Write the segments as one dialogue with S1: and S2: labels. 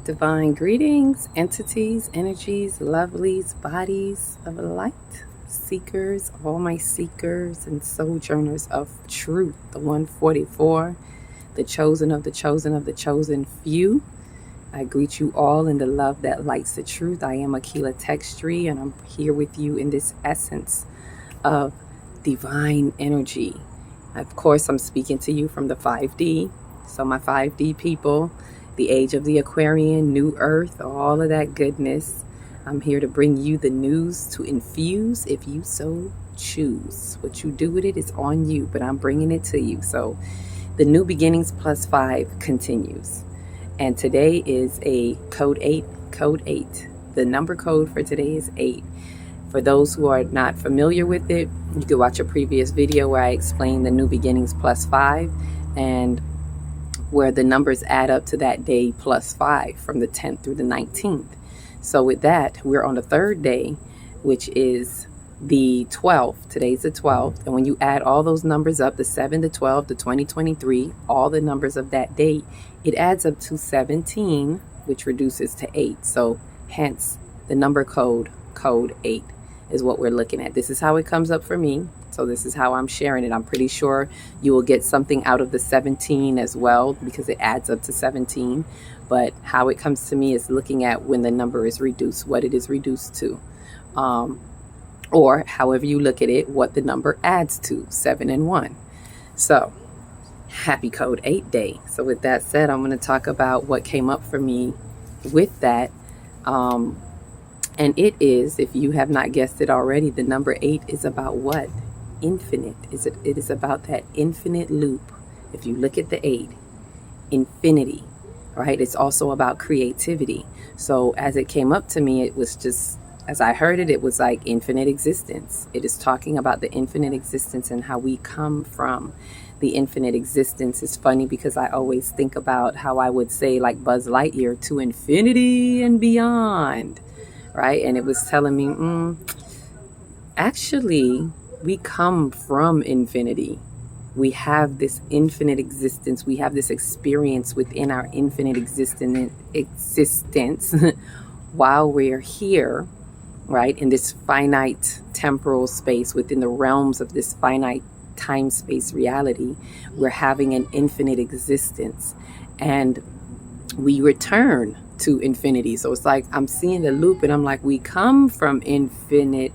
S1: Divine greetings, entities, energies, lovelies, bodies of light, seekers, all my seekers and sojourners of truth, the 144, the chosen of the chosen of the chosen few. I greet you all in the love that lights the truth. I am Akilahtextri, and I'm here with you in this essence of divine energy. Of course, I'm speaking to you from the 5D. So my 5D people, the age of the Aquarian, New Earth, all of that goodness. I'm here to bring you the news to infuse if you so choose. What you do with it is on you, but I'm bringing it to you. So the New Beginnings plus 5 continues. And today is a code 8. The number code for today is 8. For those who are not familiar with it, you can watch a previous video where I explained the New Beginnings plus 5 and where the numbers add up to that day plus 5 from the 10th through the 19th. So with that, we're on the third day, which is the 12th. Today's the 12th. And when you add all those numbers up, the 7, the 12, the 2023, all the numbers of that date, it adds up to 17, which reduces to 8. So hence the number code 8 is what we're looking at. This is how it comes up for me. So this is how I'm sharing it. I'm pretty sure you will get something out of the 17 as well, because it adds up to 17. But how it comes to me is looking at when the number is reduced, what it is reduced to. Or however you look at it, what the number adds to, 7 and 1. So happy code 8 day. So with that said, I'm going to talk about what came up for me with that. And it is, if you have not guessed it already, the number 8 is about what? Infinite. It is about that infinite loop. If you look at the 8, infinity, right? It's also about creativity. So as it came up to me, it was just, as I heard it, it was like infinite existence. It is talking about the infinite existence and how we come from the infinite existence. Is funny because I always think about how I would say, like Buzz Lightyear, to infinity and beyond, right? And it was telling me, actually, we come from infinity. We have this infinite existence. We have this experience within our infinite existence while we're here, right? In this finite temporal space, within the realms of this finite time-space reality, we're having an infinite existence. And we return to infinity. So it's like I'm seeing the loop and I'm like, we come from infinity,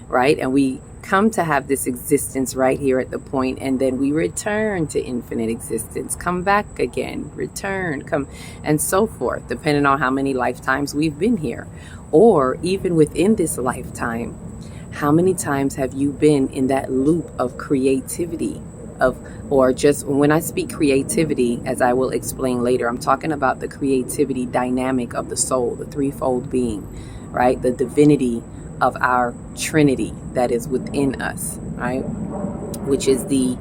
S1: right? And we come to have this existence right here at the point, and then we return to infinite existence, come back again, return, come, and so forth, depending on how many lifetimes we've been here. Or even within this lifetime, how many times have you been in that loop of creativity? Or just when I speak creativity, as I will explain later, I'm talking about the creativity dynamic of the soul, the threefold being, right? The divinity of our Trinity that is within us, right? Which is the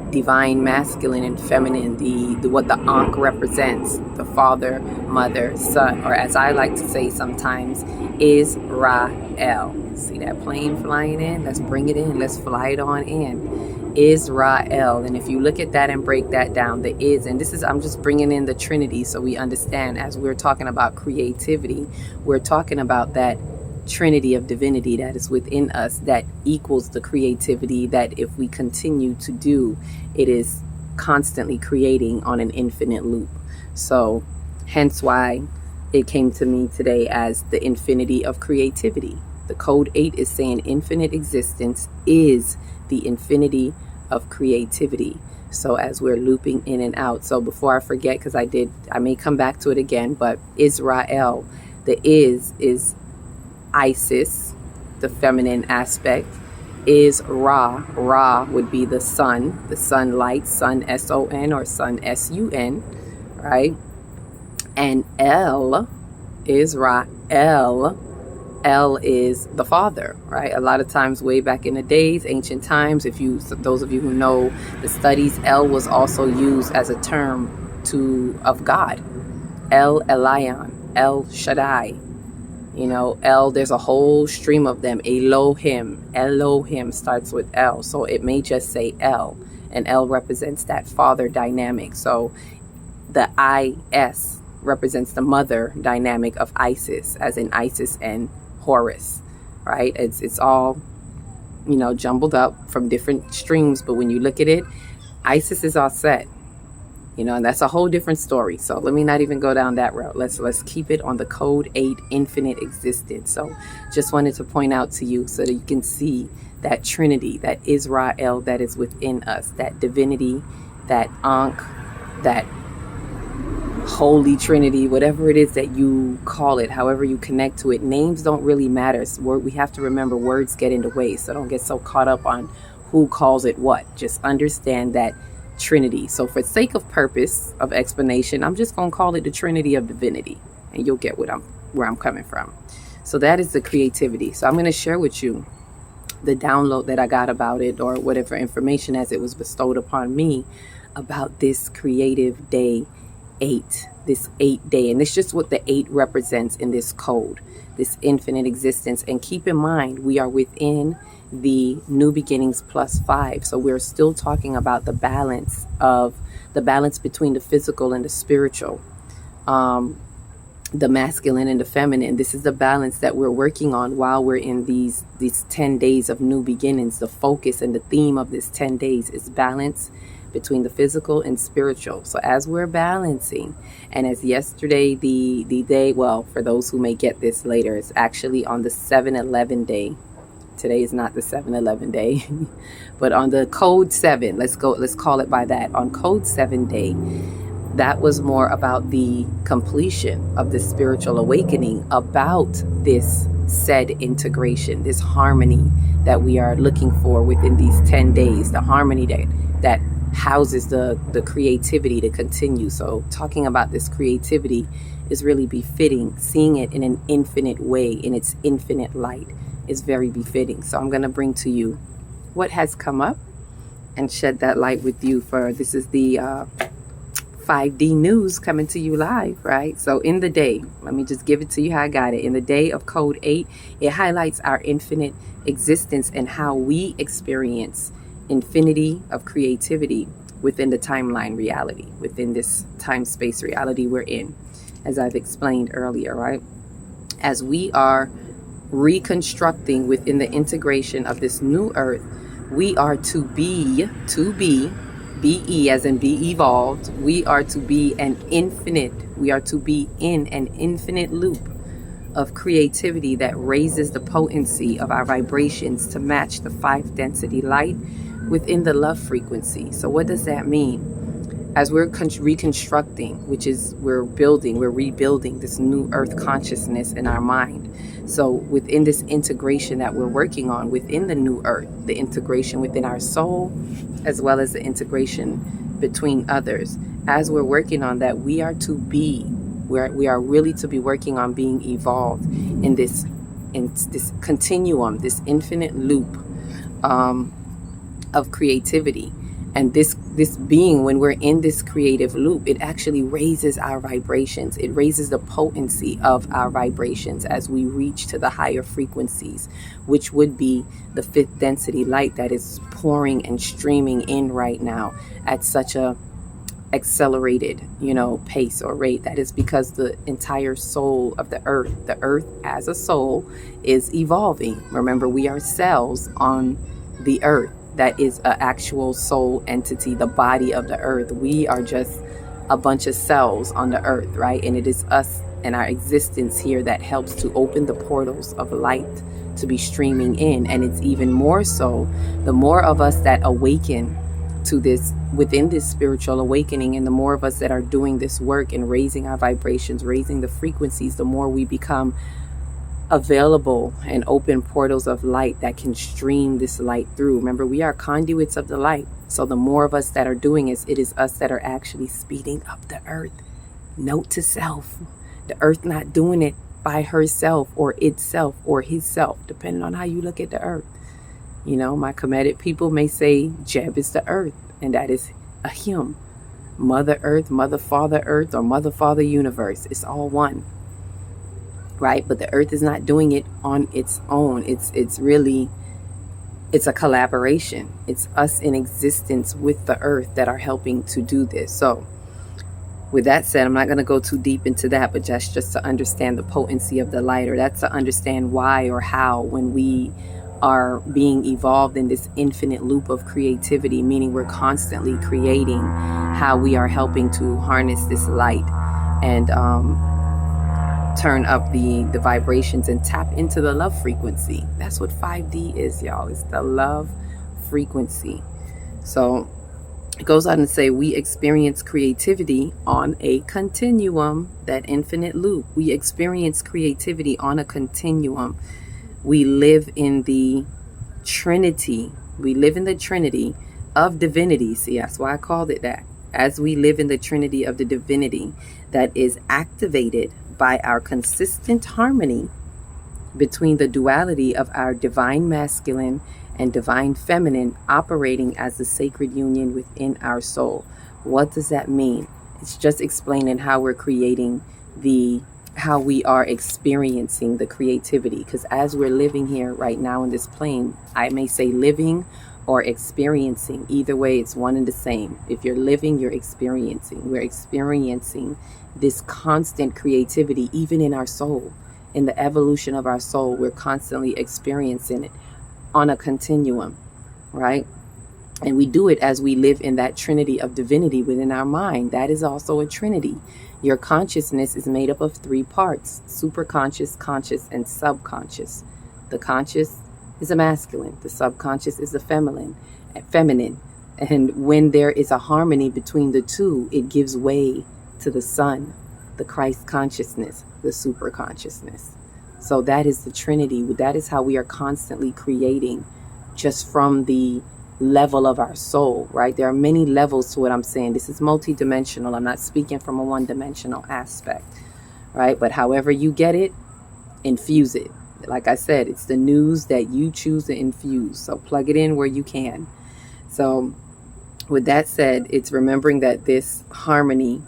S1: divine masculine and feminine, the what the Ankh represents, the father, mother, son, or as I like to say sometimes, Israel. See that plane flying in? Let's bring it in. Let's fly it on in. Israel. And if you look at that and break that down, the is, and this is, I'm just bringing in the Trinity so we understand, as we're talking about creativity, we're talking about that Trinity of divinity that is within us that equals the creativity that if we continue to do, it is constantly creating on an infinite loop. So hence why it came to me today as the infinity of creativity. The code 8 is saying infinite existence is the infinity of creativity. So as we're looping in and out. So before I forget, because I may come back to it again, but Israel, the is Isis, the feminine aspect, is Ra. Ra would be the sunlight, sun S-O-N or sun S-U-N, right? And El is Ra. El is the father, right? A lot of times way back in the days, ancient times, those of you who know the studies, El was also used as a term of God. El Elyon, El Shaddai. You know, El, there's a whole stream of them. Elohim starts with El. So it may just say El. And El represents that father dynamic. So The IS represents the mother dynamic of Isis, as in Isis and Horus, right? It's all, jumbled up from different streams, but when you look at it, Isis is all set, and that's a whole different story. So let me not even go down that route. Let's keep it on the code 8, infinite existence. So just wanted to point out to you so that you can see that Trinity, that Israel that is within us, that divinity, that Ankh, that Holy Trinity, whatever it is that you call it, however you connect to it. Names don't really matter. We have to remember words get in the way, so don't get so caught up on who calls it what. Just understand that Trinity. So for sake of purpose of explanation, I'm just going to call it the Trinity of Divinity, and you'll get where I'm coming from. So that is the creativity. So I'm going to share with you the download that I got about it, or whatever information as it was bestowed upon me about this creative day 8, this 8 day. And it's just what the 8 represents in this code, this infinite existence. And keep in mind, we are within the new beginnings plus 5. So we're still talking about the balance between the physical and the spiritual, the masculine and the feminine. This is the balance that we're working on while we're in these 10 days of new beginnings. The focus and the theme of this 10 days is balance between the physical and spiritual. So as we're balancing, and as yesterday, the day, well, for those who may get this later, it's actually on the 7-11 day. Today is not the 7-11 day, but on the code 7, let's call it by that. On code 7 day, that was more about the completion of the spiritual awakening, about this said integration, this harmony that we are looking for within these 10 days, the harmony that houses the creativity to continue. So talking about this creativity is really befitting. Seeing it in an infinite way, in its infinite light, is very befitting. So I'm going to bring to you what has come up and shed that light with you. For this is the 5D news coming to you live, right? So in the day, let me just give it to you how I got it. In the day of code 8, it highlights our infinite existence and how we experience infinity of creativity within the timeline reality, within this time-space reality we're in, as I've explained earlier, right? As we are reconstructing within the integration of this new earth, we are to be be as in be evolved. We are to be in an infinite loop of creativity that raises the potency of our vibrations to match the 5 density light within the love frequency. So what does that mean? As we're reconstructing, which is we're rebuilding this new earth consciousness in our mind. So within this integration that we're working on within the new earth, the integration within our soul, as well as the integration between others, as we're working on that, we are really to be working on being evolved in this continuum, this infinite loop of creativity. And this being, when we're in this creative loop, it actually raises our vibrations. It raises the potency of our vibrations as we reach to the higher frequencies, which would be the 5th density light that is pouring and streaming in right now at such a accelerated, pace or rate. That is because the entire soul of the earth as a soul is evolving. Remember, we are cells on the earth. That is an actual soul entity, the body of the earth. We are just a bunch of cells on the earth, right? And it is us and our existence here that helps to open the portals of light to be streaming in. And it's even more so, the more of us that awaken to this, within this spiritual awakening, and the more of us that are doing this work and raising our vibrations, raising the frequencies, the more we become available and open portals of light that can stream this light through. Remember, we are conduits of the light. So the more of us that are doing it is us that are actually speeding up the earth. Note to self, the earth not doing it by herself or itself or himself, depending on how you look at the earth. My Kemetic people may say Jeb is the earth, and that is a him. Mother Earth, Mother Father Earth, or Mother Father Universe. It's all one. Right? But the earth is not doing it on its own. It's a collaboration. It's us in existence with the earth that are helping to do this. So With that said, I'm not going to go too deep into that, but just to understand the potency of the light, or that's to understand why or how, when we are being evolved in this infinite loop of creativity, meaning we're constantly creating, how we are helping to harness this light and turn up the vibrations and tap into the love frequency. That's what 5D is, y'all. It's the love frequency. So it goes on to say, we experience creativity on a continuum, that infinite loop. We experience creativity on a continuum. We live in the Trinity. We live in the Trinity of divinity. See, that's why I called it that. As we live in the Trinity of the divinity that is activated by our consistent harmony between the duality of our divine masculine and divine feminine operating as the sacred union within our soul. What does that mean? It's just explaining how we're creating how we are experiencing the creativity. Because as we're living here right now in this plane, I may say living or experiencing. Either way, it's one and the same. If you're living, you're experiencing. We're experiencing this constant creativity, even in our soul. In the evolution of our soul, we're constantly experiencing it on a continuum, right? And we do it as we live in that Trinity of divinity within our mind. That is also a Trinity. Your consciousness is made up of 3 parts: superconscious, conscious, and subconscious. The conscious is a masculine. The subconscious is a feminine. And when there is a harmony between the two, it gives way to the sun, the Christ consciousness, the super consciousness. So that is the Trinity. That is how we are constantly creating, just from the level of our soul, right? There are many levels to what I'm saying. This is multidimensional. I'm not speaking from a one-dimensional aspect, right? But however you get it, infuse it. Like I said, it's the news that you choose to infuse. So plug it in where you can. So with that said, it's remembering that this harmony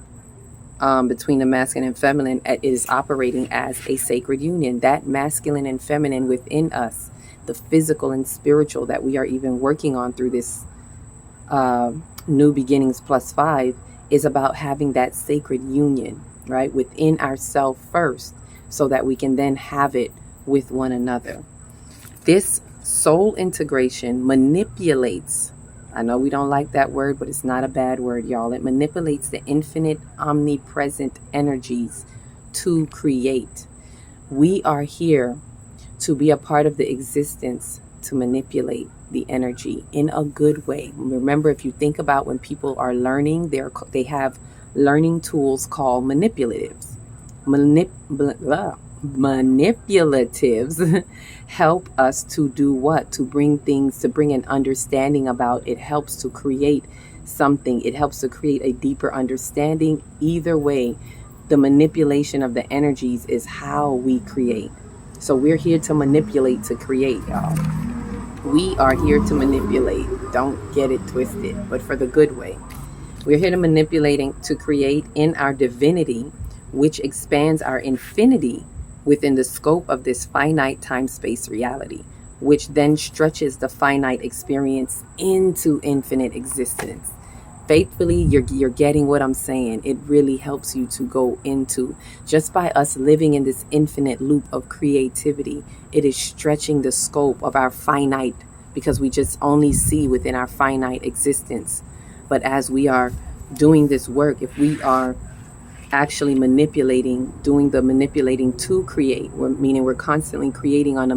S1: between the masculine and feminine is operating as a sacred union. That masculine and feminine within us, the physical and spiritual that we are even working on through this New Beginnings +5, is about having that sacred union, right, within ourselves first, so that we can then have it with one another. This soul integration manipulates, I know we don't like that word, but it's not a bad word, y'all. It manipulates the infinite omnipresent energies to create. We are here to be a part of the existence to manipulate the energy in a good way. Remember, if you think about when people are learning, they have learning tools called manipulatives. Manipulatives help us to do what? To bring an understanding about. It helps to create something. It helps to create a deeper understanding. Either way, the manipulation of the energies is how we create. So we're here to manipulate, to create, y'all. We are here to manipulate. Don't get it twisted, but for the good way. We're here to manipulating, to create in our divinity, which expands our infinity within the scope of this finite time-space reality, which then stretches the finite experience into infinite existence. Faithfully, you're getting what I'm saying. It really helps you to go into, just by us living in this infinite loop of creativity, it is stretching the scope of our finite, because we just only see within our finite existence. But as we are doing this work, if we are actually doing the manipulating to create, meaning we're constantly creating on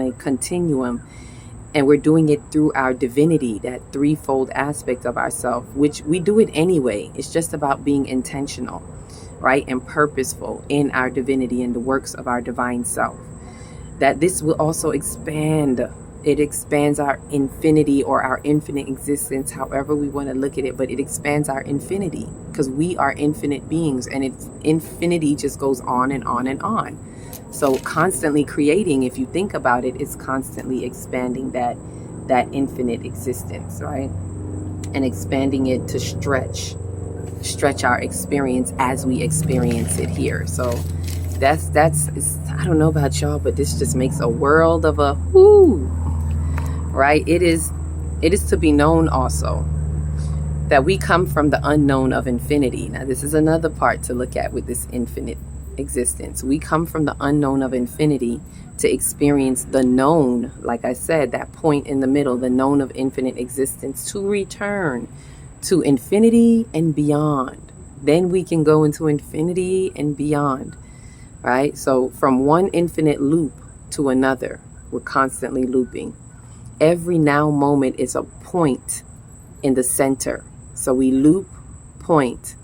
S1: a continuum, and we're doing it through our divinity, that threefold aspect of ourselves, which we do it anyway. It's just about being intentional, right, and purposeful in our divinity and the works of our divine self. That this will also expand. It expands our infinity, or our infinite existence, however we want to look at it, but it expands our infinity, because we are infinite beings, and its infinity just goes on and on and on. So constantly creating, if you think about it, is constantly expanding that infinite existence, right? And expanding it to stretch our experience as we experience it here. So that's I don't know about y'all, but this just makes a world of a whoo, right? It is to be known also that we come from the unknown of infinity. Now, this is another part to look at with this infinite existence. We come from the unknown of infinity to experience the known, like I said, that point in the middle, the known of infinite existence, to return to infinity and beyond. Then we can go into infinity and beyond, right? So from one infinite loop to another, we're constantly looping. Every now moment is a point in the center. So we loop, point.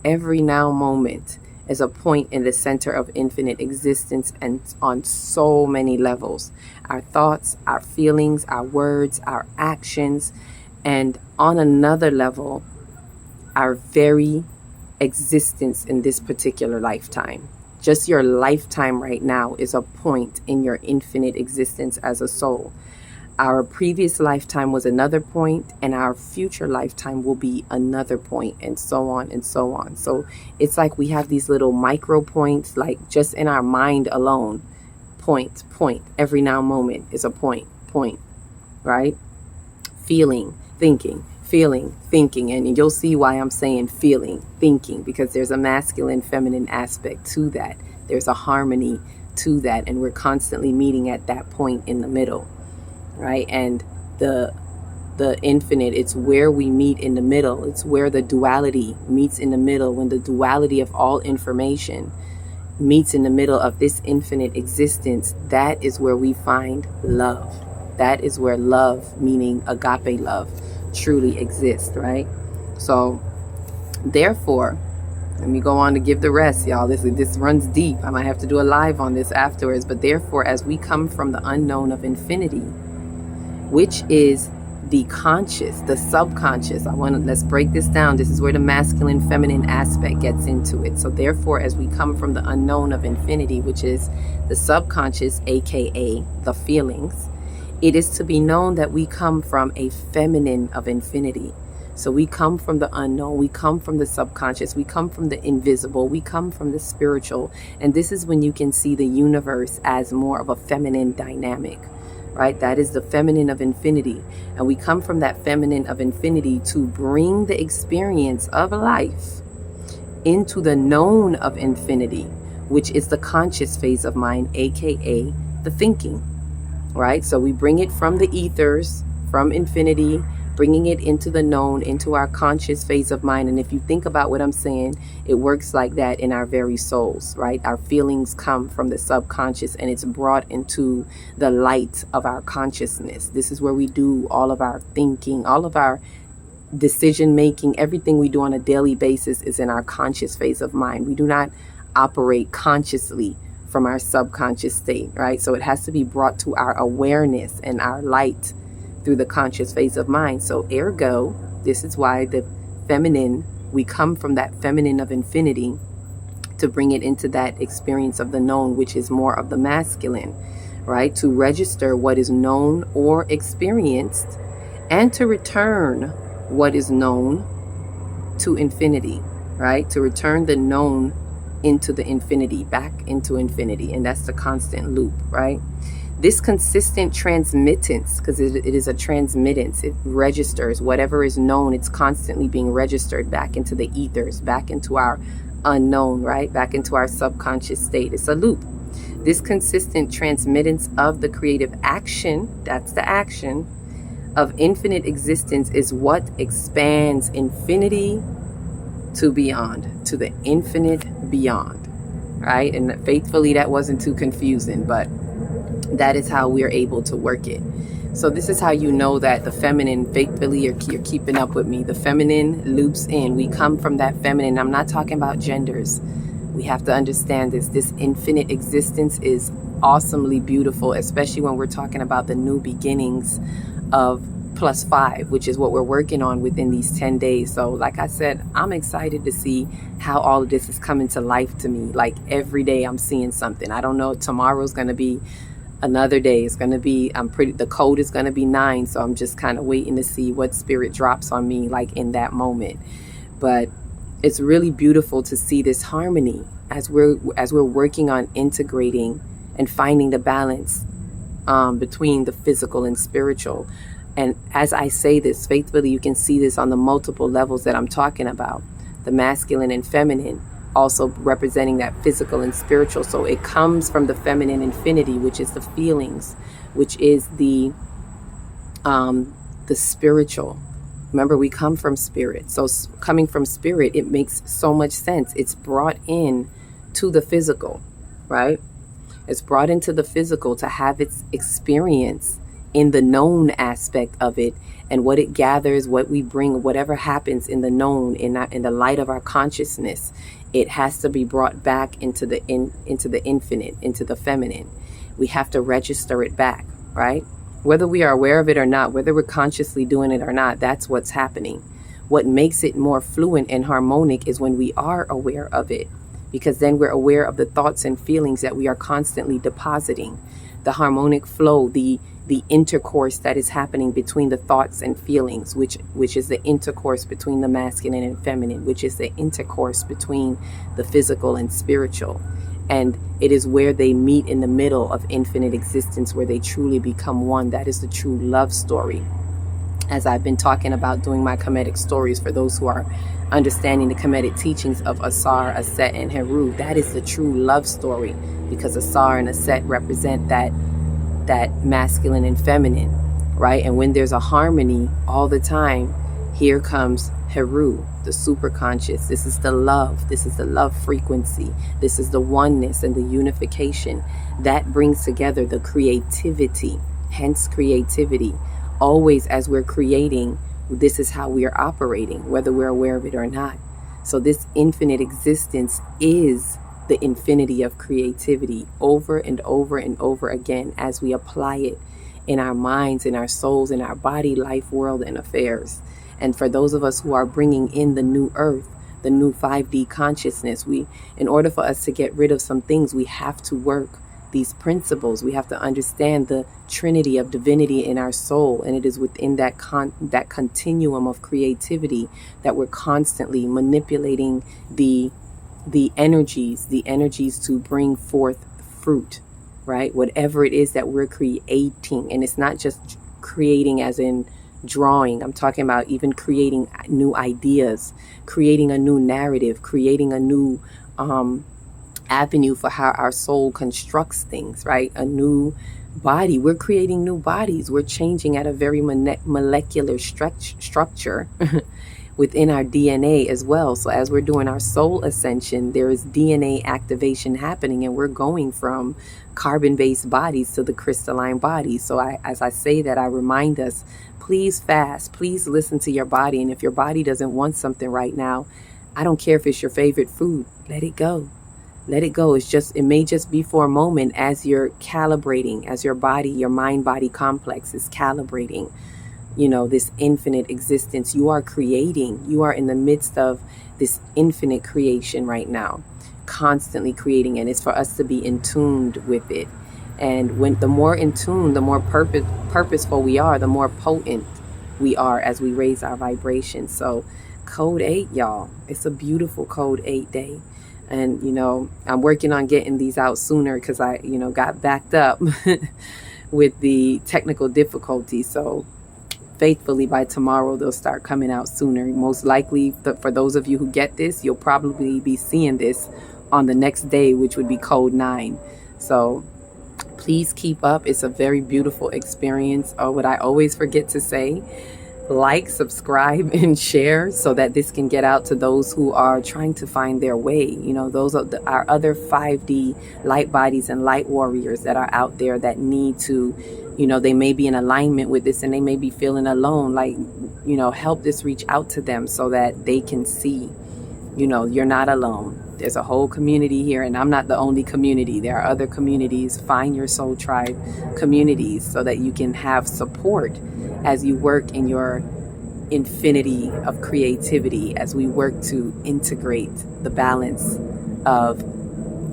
S1: Every now moment is a point in the center of infinite existence, and on so many levels. Our thoughts, our feelings, our words, our actions, and on another level, our very existence in this particular lifetime. Just your lifetime right now is a point in your infinite existence as a soul. Our previous lifetime was another point, and our future lifetime will be another point, and so on and so on. So it's like we have these little micro points, like just in our mind alone. Point. Every now moment is a point, right? Feeling, thinking, and you'll see why I'm saying feeling, thinking, because there's a masculine, feminine aspect to that. There's a harmony to that, and we're constantly meeting at that point in the middle, right? And the infinite, it's where we meet in the middle. It's where the duality meets in the middle. When the duality of all information meets in the middle of this infinite existence, that is where we find love. That is where love, meaning agape love, truly exists, right? So therefore, let me go on to give the rest, y'all. This runs deep. I might have to do a live on this afterwards. But therefore, as we come from the unknown of infinity, which is the conscious, the subconscious. Let's break this down. This is where the masculine, feminine aspect gets into it. So therefore, as we come from the unknown of infinity, which is the subconscious, aka the feelings, it is to be known that we come from a feminine of infinity. So we come from the unknown, we come from the subconscious, we come from the invisible, we come from the spiritual. And this is when you can see the universe as more of a feminine dynamic, right? That is the feminine of infinity. And we come from that feminine of infinity to bring the experience of life into the known of infinity, which is the conscious phase of mind, aka the thinking, right? So we bring it from the ethers, from infinity, bringing it into the known, into our conscious phase of mind. And if you think about what I'm saying, it works like that in our very souls, right? Our feelings come from the subconscious, and it's brought into the light of our consciousness. This is where we do all of our thinking, all of our decision making. Everything we do on a daily basis is in our conscious phase of mind. We do not operate consciously from our subconscious state, right? So it has to be brought to our awareness and our light through the conscious phase of mind. So ergo, this is why the feminine, we come from that feminine of infinity to bring it into that experience of the known, which is more of the masculine, right? To register what is known or experienced, and to return what is known to infinity, right? To return the known into the infinity, back into infinity. And that's the constant loop, right? This consistent transmittance, because it is a transmittance, it registers whatever is known. It's constantly being registered back into the ethers, back into our unknown, right? Back into our subconscious state. It's a loop. This consistent transmittance of the creative action, that's the action of infinite existence, is what expands infinity to beyond, to the infinite beyond, right? And faithfully, that wasn't too confusing, but that is how we're able to work it. So this is how you know that the feminine, faithfully, you're keeping up with me. The feminine loops in. We come from that feminine. I'm not talking about genders. We have to understand this. This infinite existence is awesomely beautiful, especially when we're talking about the new beginnings of +5, which is what we're working on within these 10 days. So like I said, I'm excited to see how all of this is coming to life to me. Like every day I'm seeing something. I don't know, tomorrow's going to be another day. It's going to be, the code is going to be 9. So I'm just kind of waiting to see what spirit drops on me, like in that moment. But it's really beautiful to see this harmony as we're working on integrating and finding the balance between the physical and spiritual. And as I say this faithfully, you can see this on the multiple levels that I'm talking about. The masculine and feminine also representing that physical and spiritual. So it comes from the feminine infinity, which is the feelings, which is the spiritual. Remember, we come from spirit. So coming from spirit, it makes so much sense. It's brought in to the physical, right? It's brought into the physical to have its experience in the known aspect of it, and what it gathers, what we bring, whatever happens in the known, in the light of our consciousness, it has to be brought back into the infinite, into the feminine. We have to register it back, right? Whether we are aware of it or not, whether we're consciously doing it or not, that's what's happening. What makes it more fluent and harmonic is when we are aware of it, because then we're aware of the thoughts and feelings that we are constantly depositing, the harmonic flow, the intercourse that is happening between the thoughts and feelings, which is the intercourse between the masculine and feminine, which is the intercourse between the physical and spiritual. And it is where they meet in the middle of infinite existence, where they truly become one. That is the true love story. As I've been talking about doing my Kemetic stories, for those who are understanding the Kemetic teachings of Asar, Aset, and Heru, that is the true love story, because Asar and Aset represent that masculine and feminine, right? And when there's a harmony all the time, here comes Heru, the superconscious. This is the love. This is the love frequency. This is the oneness and the unification that brings together the creativity. Hence creativity. Always as we're creating, this is how we are operating, whether we're aware of it or not. So this infinite existence is the infinity of creativity, over and over and over again, as we apply it in our minds, in our souls, in our body, life, world, and affairs. And for those of us who are bringing in the new earth, the new 5D consciousness, in order for us to get rid of some things, we have to work these principles. We have to understand the Trinity of divinity in our soul, and it is within that continuum of creativity that we're constantly manipulating the energies to bring forth fruit, right? Whatever it is that we're creating. And it's not just creating as in drawing. I'm talking about even creating new ideas, creating a new narrative, creating a new avenue for how our soul constructs things, right? A new body. We're creating new bodies. We're changing at a very molecular structure within our DNA as well. So as we're doing our soul ascension, there is DNA activation happening, and we're going from carbon-based bodies to the crystalline bodies. So as I say that, I remind us, please fast, please listen to your body. And if your body doesn't want something right now, I don't care if it's your favorite food, let it go. Let it go. It may just be for a moment, as you're calibrating, as your body, your mind-body complex is calibrating, this infinite existence. You are creating. You are in the midst of this infinite creation right now, constantly creating. And it's for us to be in tuned with it. And when the more in tune, the more purposeful we are, the more potent we are as we raise our vibration. So code 8, y'all, it's a beautiful code 8 day. And, I'm working on getting these out sooner because I, got backed up with the technical difficulties. So faithfully, by tomorrow, they'll start coming out sooner. Most likely, for those of you who get this, you'll probably be seeing this on the next day, which would be code 9. So please keep up. It's a very beautiful experience. What I always forget to say, like, subscribe, and share so that this can get out to those who are trying to find their way. Those are our other 5D light bodies and light warriors that are out there that need to, they may be in alignment with this, and they may be feeling alone. Help this reach out to them so that they can see, you're not alone. There's a whole community here, and I'm not the only community. There are other communities. Find your soul tribe communities so that you can have support as you work in your infinity of creativity, as we work to integrate the balance of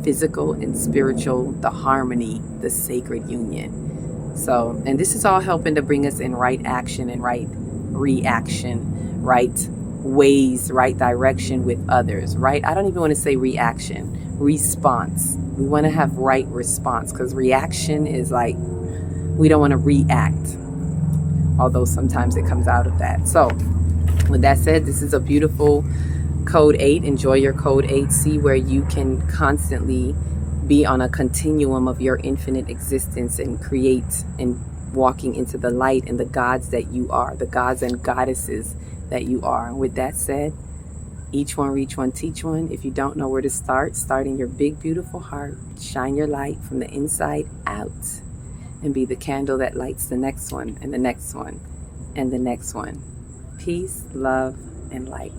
S1: physical and spiritual, the harmony, the sacred union. So, and this is all helping to bring us in right action and right reaction, right ways, right direction with others, right? I don't even want to say reaction, response. We want to have right response, because reaction is like, we don't want to react. although sometimes it comes out of that. So with that said, this is a beautiful code 8. Enjoy your code 8. See where you can constantly be on a continuum of your infinite existence and create and walking into the light and the gods that you are, the gods and goddesses that you are. With that said, each one reach one, teach one. If you don't know where to start in your big, beautiful heart. Shine your light from the inside out and be the candle that lights the next one and the next one and the next one. Peace, love, and light.